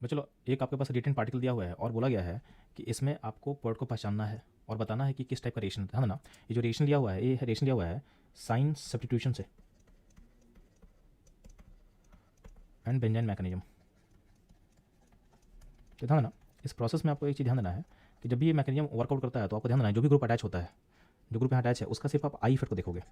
चलो एक आपके पास रिटेन पार्टिकल दिया हुआ है और बोला गया है कि इसमें आपको पॉइंट को पहचानना है और बताना है कि किस टाइप का रिएक्शन है ना। ये जो रिएक्शन लिया हुआ है, ये रिएक्शन लिया हुआ है साइन सब्स्टिट्यूशन से एंड बेंजाइन मैकेनिज्म। तो ध्यान देना, इस प्रोसेस में आपको एक चीज़ ध्यान देना है कि जब भी ये मैकेनिज्म वर्कआउट करता है तो आपको ध्यान देना है जो भी ग्रुप अटैच होता है, जो ग्रुप यहाँ अटैच है उसका सिर्फ आप आई इफेक्ट को देखोगे।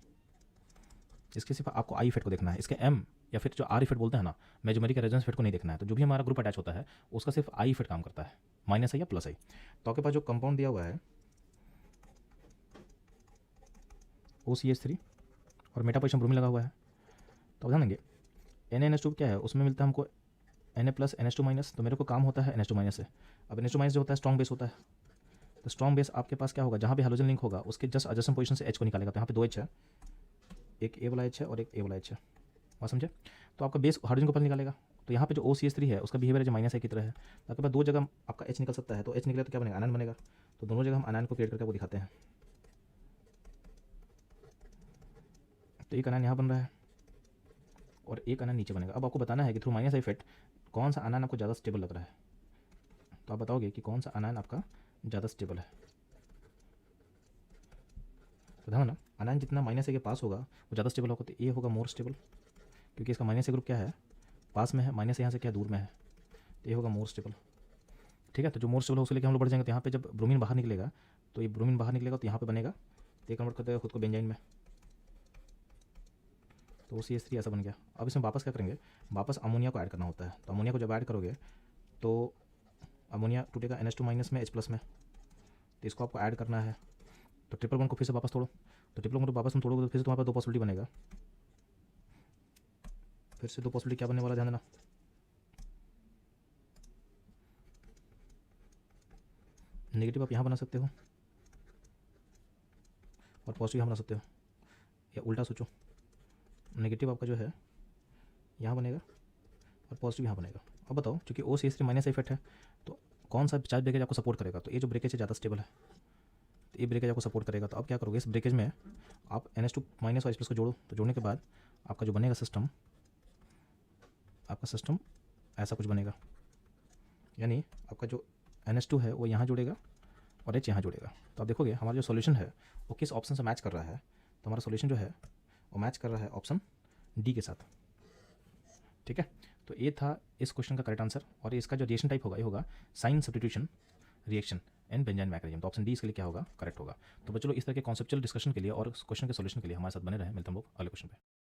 इसके सिर्फ आपको आई इफेक्ट को देखना है, इसके एम या फिर जो आर इफेक्ट बोलते हैं ना, मेजोमेरी का रेजोनेंस इफेक्ट को नहीं देखना है। तो जो भी हमारा ग्रुप अटैच होता है उसका सिर्फ आई इफेक्ट काम करता है, माइनस आई या प्लस आई। तो आपके पास जो कंपाउंड दिया हुआ है OCH3 और मेटा पोजिशन ब्रोमीन लगा हुआ है, तो ध्यान देंगे NaNH2 क्या है, उसमें मिलता है हमको Na प्लस NH2 माइनस। तो मेरे को काम होता है NH2 माइनस से। अब NH2 माइनस जो होता है स्ट्रॉन्ग बेस होता है, तो स्ट्रॉन्ग बेस आपके पास क्या होगा, जहाँ भी हाइड्रोजन लिंक होगा उसके जस्ट एडजेसेंट पोजीशन से H को निकालेगा। तो यहाँ पे 2 H है, एक A वाला H है और एक A वाला H है, बात समझे। तो आपका बेस हाइड्रोजन को पहले निकालेगा। तो यहाँ पे जो OCH3 है उसका बिहेवियर जो माइनस है की तरह है, तो आपके पास दो जगह आपका H निकल सकता है। तो H निकले तो क्या बनेगा, आयन बनेगा। तो दोनों जगह हम आयन को क्रिएट करके वो दिखाते हैं। तो एक आयन यहाँ बन रहा है और एक आयन नीचे बनेगा। अब आपको बताना है कि थ्रू माइनस इफेक्ट कौन सा आयन आपको ज़्यादा स्टेबल लग रहा है। तो आप बताओगे कि कौन सा आयन आपका ज़्यादा स्टेबल है। तो ध्यान ना, आयन जितना माइनस ए के पास होगा वो ज़्यादा स्टेबल होगा। तो ए होगा मोर स्टेबल, क्योंकि इसका माइनस ए ग्रुप क्या है, पास में है, माइनस यहाँ से क्या दूर में है, तो ये होगा मोर स्टेबल। ठीक है, तो जो मोर स्टेबल हो उसके लेके हम लोग बढ़ जाएंगे। तो यहाँ पे जब ब्रोमीन बाहर निकलेगा तो ये ब्रोमीन बाहर निकलेगा तो यहाँ पे बनेगा, तो ये कन्वर्ट कर देगा खुद को बेंजाइन में। तो OCH3 ऐसा बन गया। अब इसमें वापस क्या करेंगे, वापस अमोनिया को ऐड करना होता है। तो अमोनिया को जब ऐड करोगे तो अमोनिया टूटेगा NH2 माइनस में H प्लस में, तो इसको आपको ऐड करना है। तो ट्रिपल बॉन्ड को फिर से वापस तोड़ो। तो ट्रिपल बॉन्ड को वापस हम तोड़ोगे तो फिर से तुम्हारे पास दो पॉसिबिलिटी बनेगा। फिर से दो पॉसिबिलिटी क्या बनने वाला, ध्यान देना। नेगेटिव आप यहाँ बना सकते हो और पॉजिटिव यहाँ बना सकते हो, या उल्टा सोचो, नेगेटिव आपका जो है यहाँ बनेगा और पॉजिटिव यहाँ बनेगा। अब बताओ, क्योंकि OCH3 माइनस इफेक्ट है तो कौन सा चार्ज ब्रेकेज आपको सपोर्ट करेगा। तो ये जो ब्रेकेज है ज़्यादा स्टेबल है, तो ये ब्रेकेज आपको सपोर्ट करेगा। तो अब क्या करोगे, इस ब्रेकेज में आप NH2 माइनस और H प्लस को जोड़ो। तो जोड़ने के बाद आपका जो बनेगा सिस्टम, आपका सिस्टम ऐसा कुछ बनेगा, यानी आपका जो NH2 है वो यहाँ जुड़ेगा और H यहाँ जुड़ेगा। तो आप देखोगे हमारा जो सॉल्यूशन है वो किस ऑप्शन से मैच कर रहा है। तो हमारा सॉल्यूशन जो है वो मैच कर रहा है ऑप्शन डी के साथ। ठीक है, तो ये था इस क्वेश्चन का करेक्ट आंसर। और इसका जो रिएक्शन टाइप होगा ये होगा साइन substitution reaction and benzyne mechanism. तो ऑप्शन डी इसके लिए क्या होगा, करेक्ट होगा। तो बच्चों इस तरह के कॉन्सेप्चुअल डिस्कशन के लिए और क्वेश्चन के सॉल्यूशन के लिए हमारे साथ बने रहे। मिलते हैं हम लोग अगले क्वेश्चन पे।